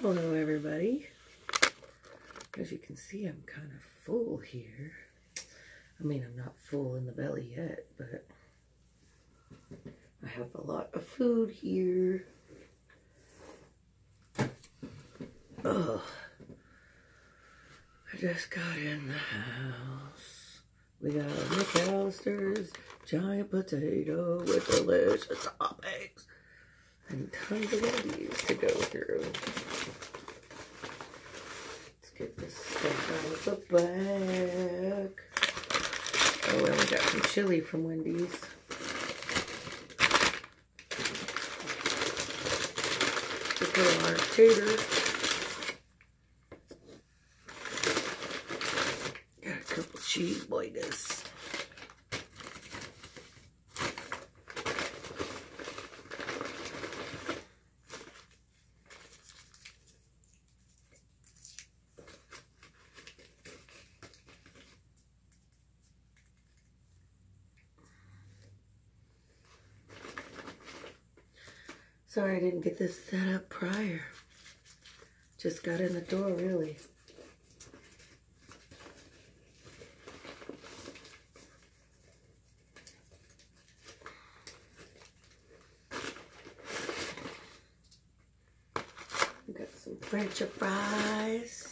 Hello everybody. As you can see, I'm kind of full here. I mean, I'm not full in the belly yet, but I have a lot of food here. Oh, I just got in the house. We got a Mcallisters giant potato with delicious toppings and tons of Wendys to go through. Let's get this stuff out of the bag. Oh, and we got some chili from Wendys. To put on our taters. Got a couple cheese boigas. Sorry I didn't get this set up prior. Just got in the door, really. We got some French fries.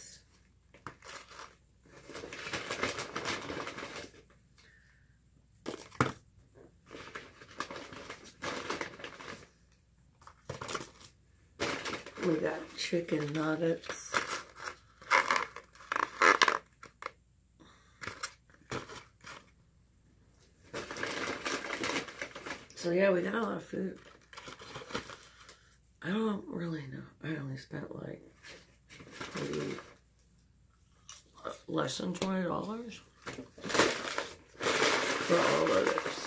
We got chicken nuggets. So yeah, we got a lot of food. I don't really know. I only spent like maybe less than $20 for all of this.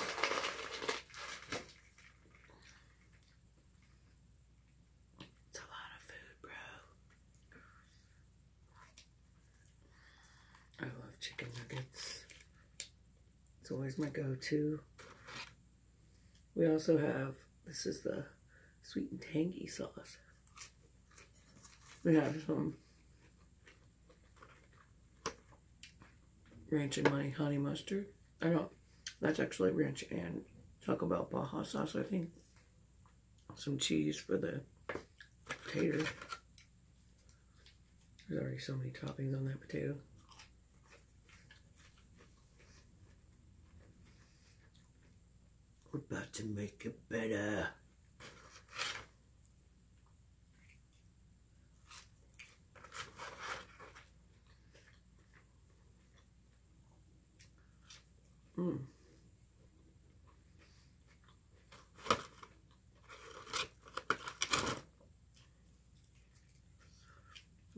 I love chicken nuggets. It's always my go-to. We also have, this is the sweet and tangy sauce. We have some ranch and honey mustard. I don't, that's actually ranch and Taco Bell Baja sauce, I think. Some cheese for the potato. There's already so many toppings on that potato. We're about to make it better.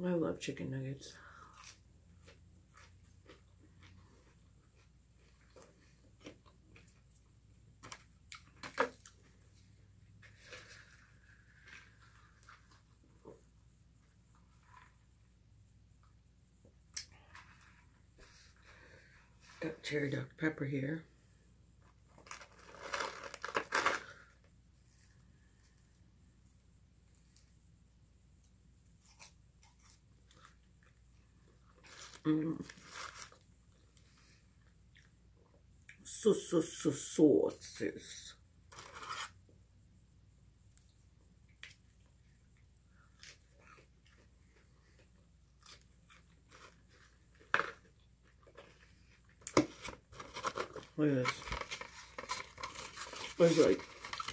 I love chicken nuggets. Got cherry Dr. Pepper here. Sauces. Look at this. There's like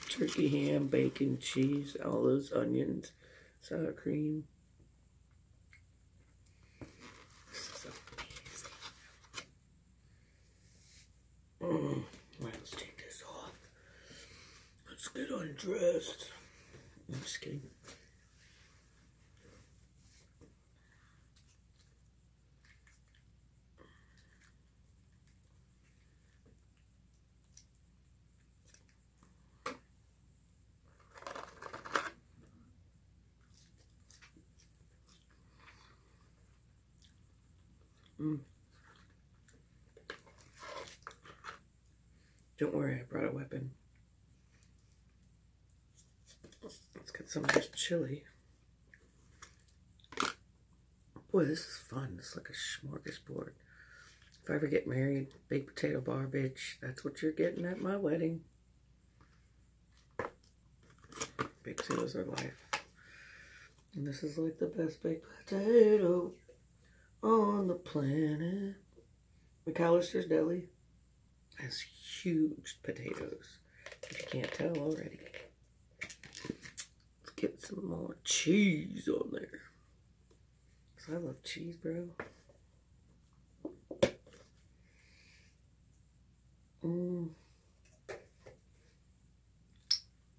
turkey ham, bacon, cheese, all those onions, sour cream. This is amazing. Right, let's take this off. Let's get undressed. I'm just kidding. Don't worry, I brought a weapon. Let's get some of this chili. Boy, this is fun. It's like a smorgasbord. If I ever get married, baked potato bar, bitch, that's what you're getting at my wedding. Baked potatoes are life. And this is like the best baked potato on the planet. Mcallisters Deli has huge potatoes, if you can't tell already. Let's get some more cheese on there. Because I love cheese, bro.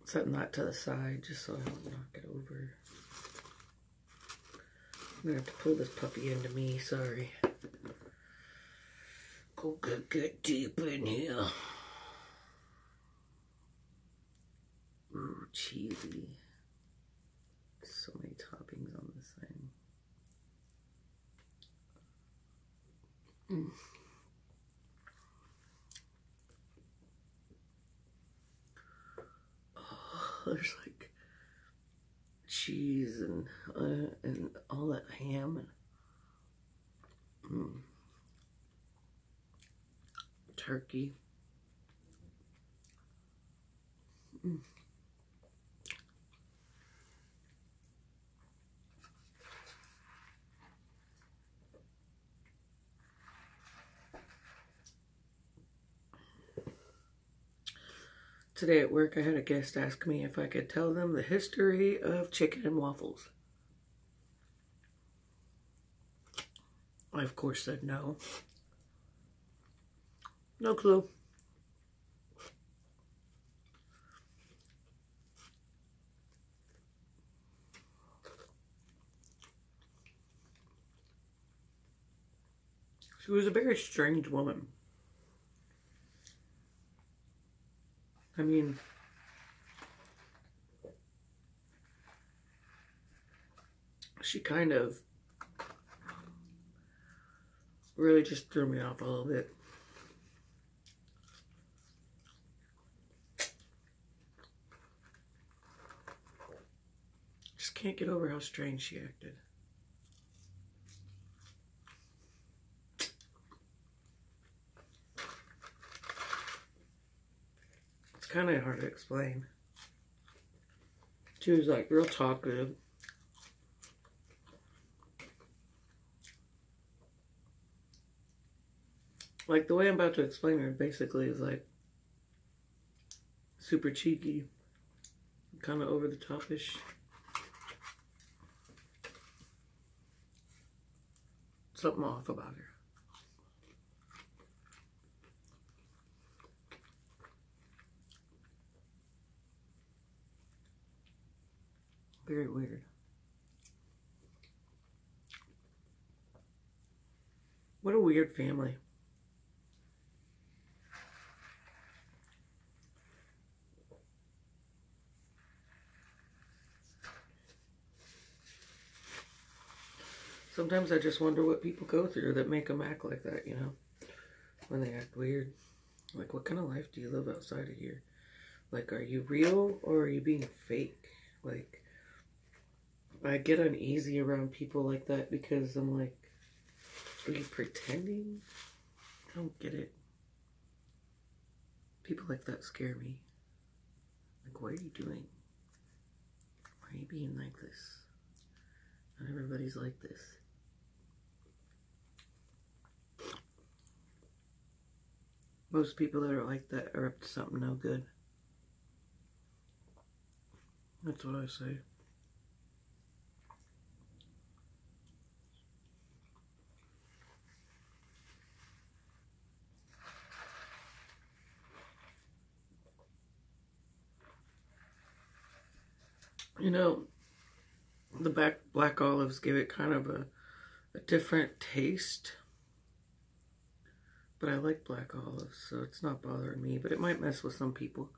Setting that to the side just so I don't knock it over. I'm gonna have to pull this puppy into me, sorry. Go get deep in here. Ooh, cheesy. So many toppings on this thing. There's like cheese and all that ham and turkey. Today at work, I had a guest ask me if I could tell them the history of chicken and waffles. I, of course, said no. No clue. She was a very strange woman. I mean, she kind of really just threw me off a little bit. Just can't get over how strange she acted. Kind of hard to explain. She was like real talkative. Like the way I'm about to explain her basically is like super cheeky, kind of over the top-ish. Something off about her. Very weird. What a weird family. Sometimes I just wonder what people go through that make them act like that, you know? When they act weird. Like, what kind of life do you live outside of here? Like, are you real or are you being fake? Like, I get uneasy around people like that because I'm like, are you pretending? I don't get it. People like that scare me. Like, what are you doing? Why are you being like this? Not everybody's like this. Most people that are like that are up to something no good. That's what I say. You know, the black olives give it kind of a different taste. But I like black olives, so it's not bothering me. But it might mess with some people.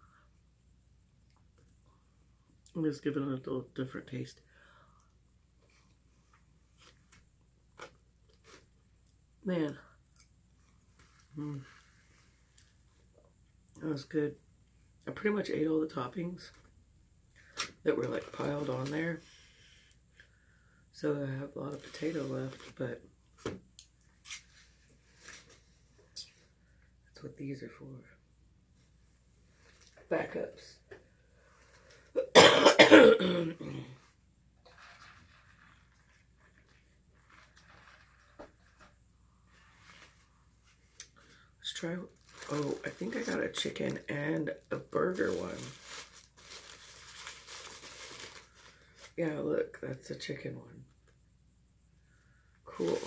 I'm just giving it a little different taste. Man. That was good. I pretty much ate all the toppings that were like piled on there. So So I have a lot of potato left, but that's what these are for. Backups. Let's try. Oh, I think I got a chicken and a burger one. Yeah, look, that's a chicken one. Cool.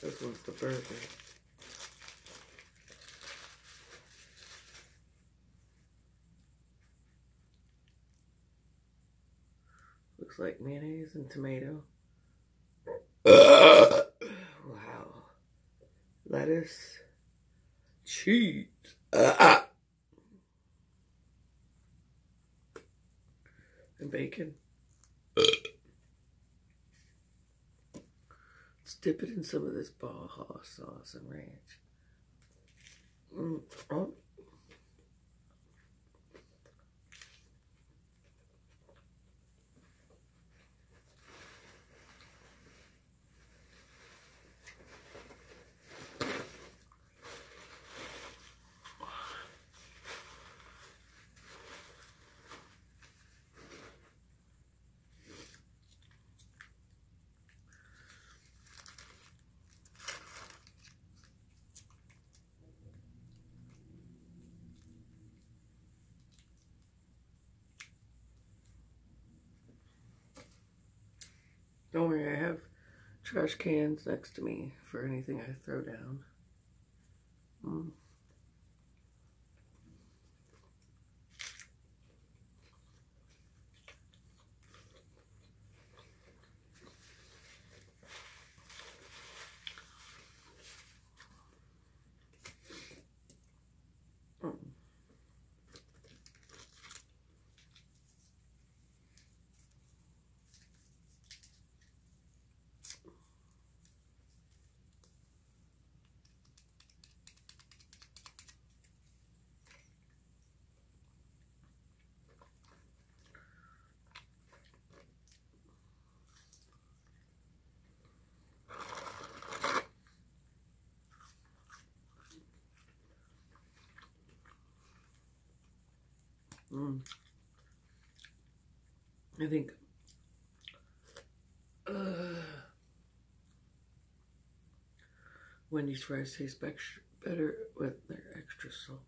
This one's the burger. Looks like mayonnaise and tomato. Wow. Lettuce. Cheese. And bacon. Let's dip it in some of this Baja sauce and ranch. Oh. Don't worry, I have trash cans next to me for anything I throw down. I think Wendy's fries taste better with their extra salty.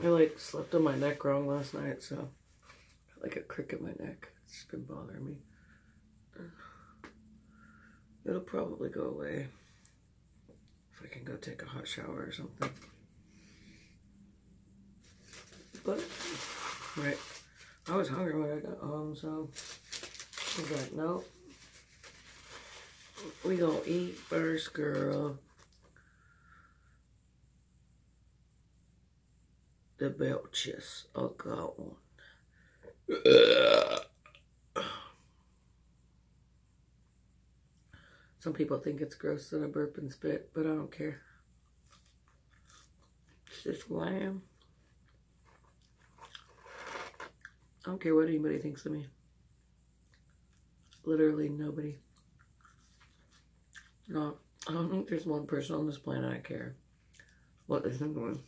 I like slept on my neck wrong last night, so I got like a crick in my neck. It's just been bothering me. It'll probably go away if I can go take a hot shower or something. But, right, I was hungry when I got home, so I was like, nope. We gonna eat first, girl. The belches. Oh, God. Some people think it's gross that I burp and spit, but I don't care. It's just who I am. I don't care what anybody thinks of me. Literally nobody. No, I don't think there's one person on this planet I care what they think of me.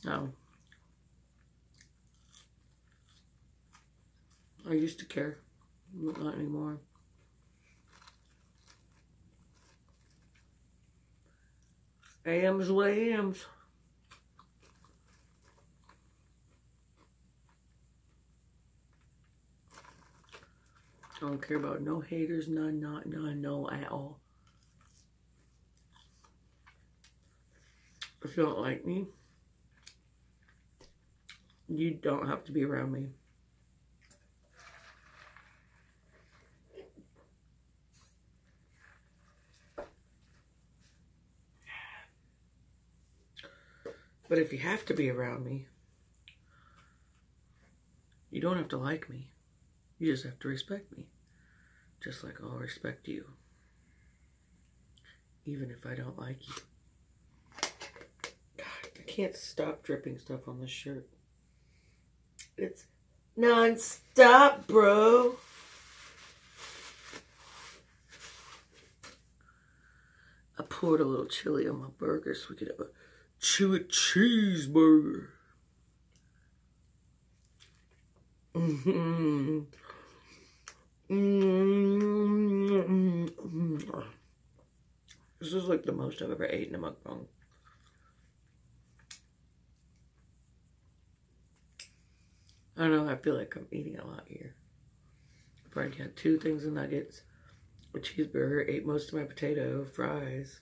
No. I used to care, but not anymore. AM's what AM's. I don't care about no haters, none, no at all. If you don't like me, you don't have to be around me. But if you have to be around me, you don't have to like me. You just have to respect me. Just like I'll respect you. Even if I don't like you. God, I can't stop dripping stuff on this shirt. It's non-stop, bro. I poured a little chili on my burger so we could have a chili cheeseburger. This is like the most I've ever eaten in a mukbang. I don't know, I feel like I'm eating a lot here. I probably had 2 things of nuggets, a cheeseburger, ate most of my potato, fries.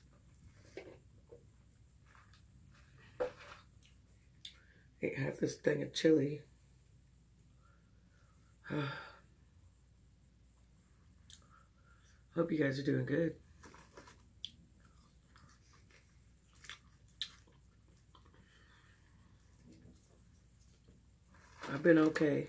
Ate half this thing of chili. Hope you guys are doing good. I've been okay.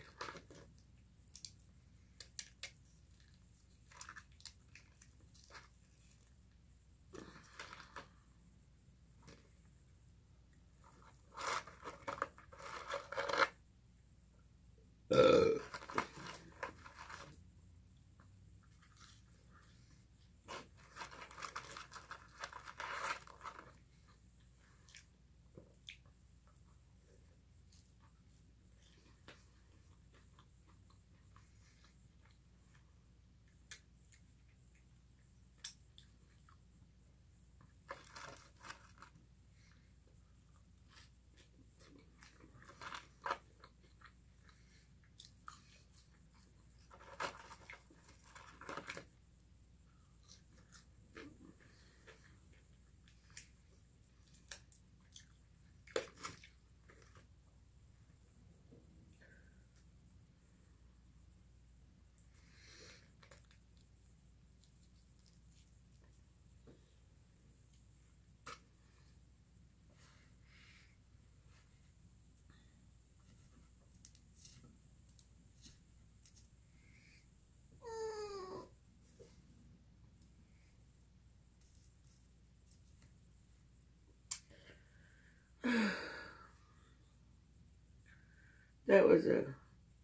That was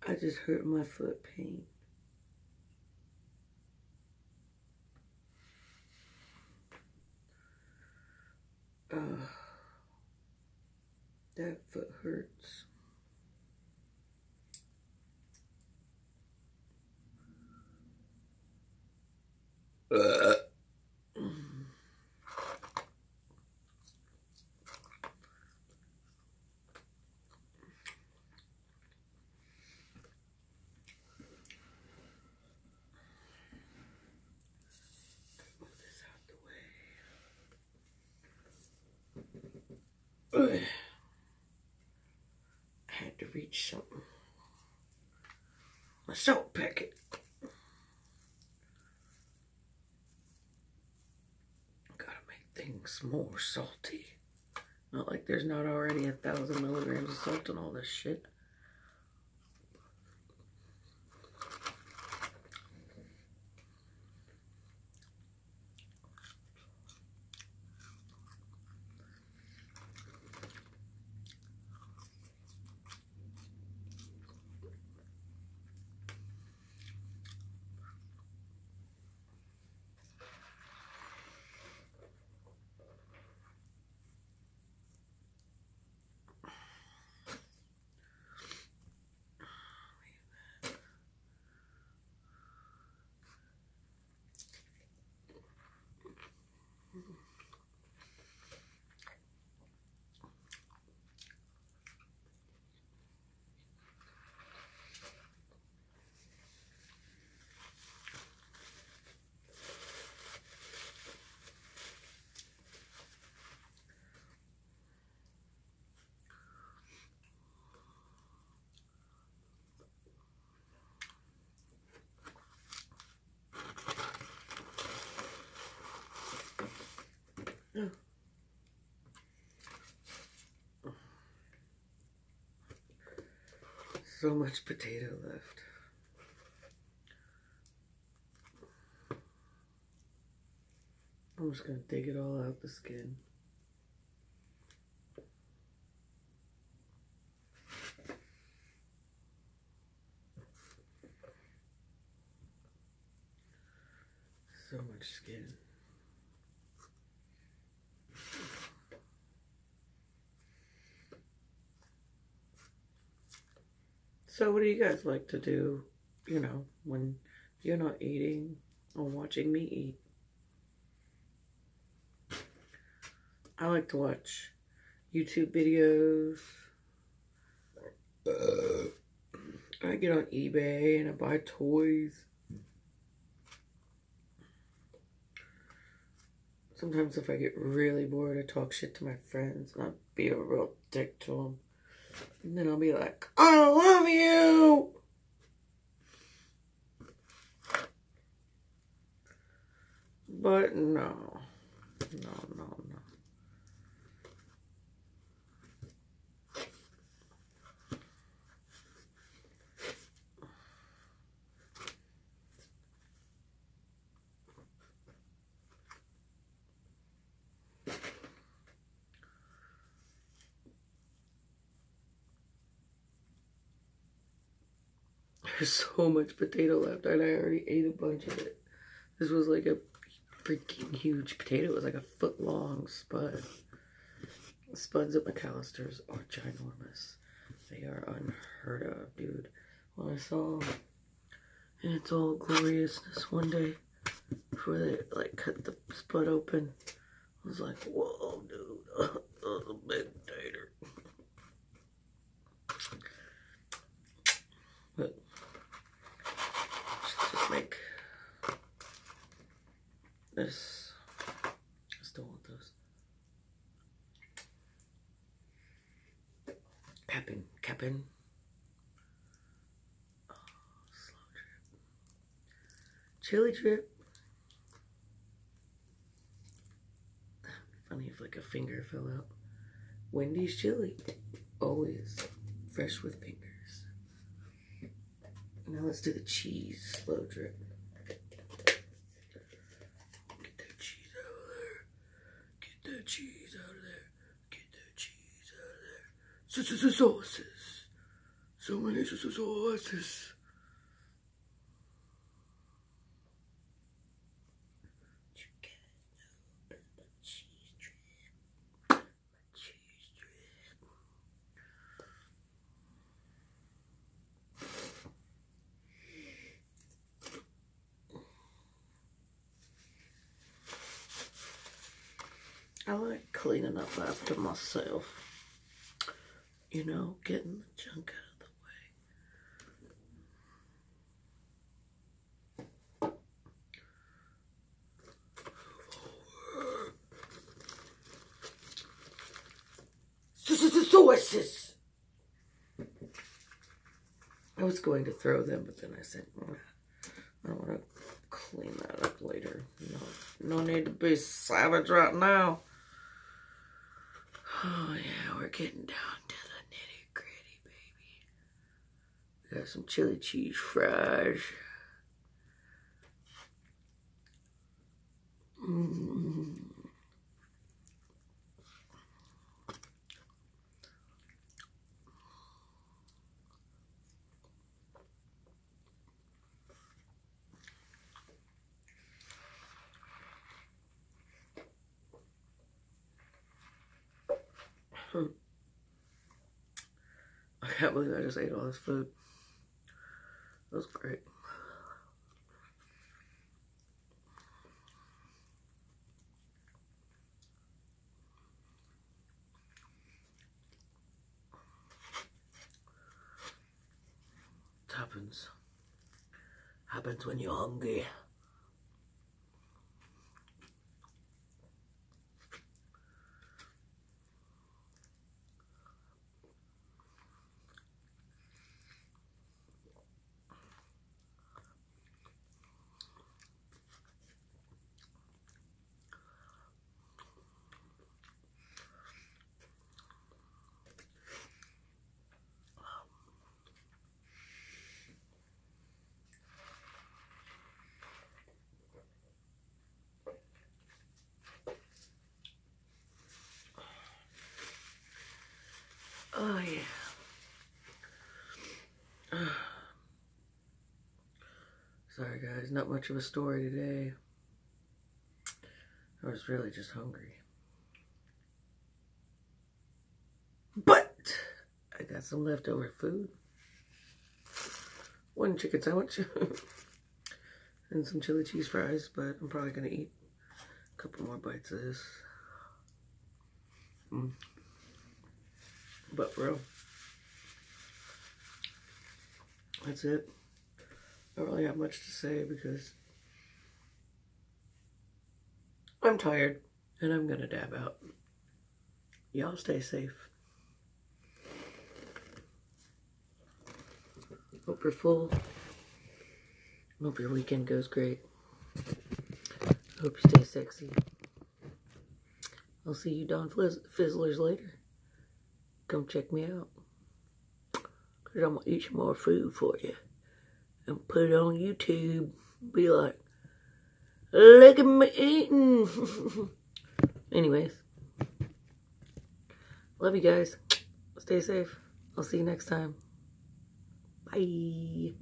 I just hurt my foot pain. That foot hurts. I had to reach something. A salt packet. Gotta make things more salty. Not like there's not already 1,000 milligrams of salt in all this shit. So much potato left. I'm just gonna dig it all out the skin. So much skin. So what do you guys like to do, you know, when you're not eating or watching me eat? I like to watch YouTube videos. I get on eBay and I buy toys. Sometimes if I get really bored, I talk shit to my friends and I'll be a real dick to them. And then I'll be like, I love you! But no. No. There's so much potato left and I already ate a bunch of it. This was like a freaking huge potato. It was like a foot long spud. The spuds at Mcallisters are ginormous. They are unheard of, dude. When I saw them in its all gloriousness one day before they like cut the spud open, I was like, whoa, dude, that was a big tater. But let's just make this. I still want those. Capping. Oh, slow drip. Chili drip. Funny if like a finger fell out. Wendys chili. Always fresh with fingers. Now let's do the cheese slow drip. Get that cheese out of there. Get that cheese out of there. Get that cheese out of there. Sauces. So many sauces. I like cleaning up after myself. You know, getting the junk out of the way. Sauces! I was going to throw them, but then I said, I don't want to clean that up later. No need to be savage right now. Oh yeah, we're getting down to the nitty gritty, baby. We got some chili cheese fries. I can't believe I just ate all this food. That was great. It happens. Happens when you're hungry. Oh, yeah. Sorry, guys. Not much of a story today. I was really just hungry. But I got some leftover food. One chicken sandwich. And some chili cheese fries. But I'm probably going to eat a couple more bites of this. But for real, that's it. I don't really have much to say because I'm tired and I'm gonna dab out. Y'all stay safe. Hope you're full. Hope your weekend goes great. Hope you stay sexy. I'll see you Don Fizzlers later. Come check me out. Because I'm going to eat some more food for you. And put it on YouTube. Be like, look at me eating. Anyways. Love you guys. Stay safe. I'll see you next time. Bye.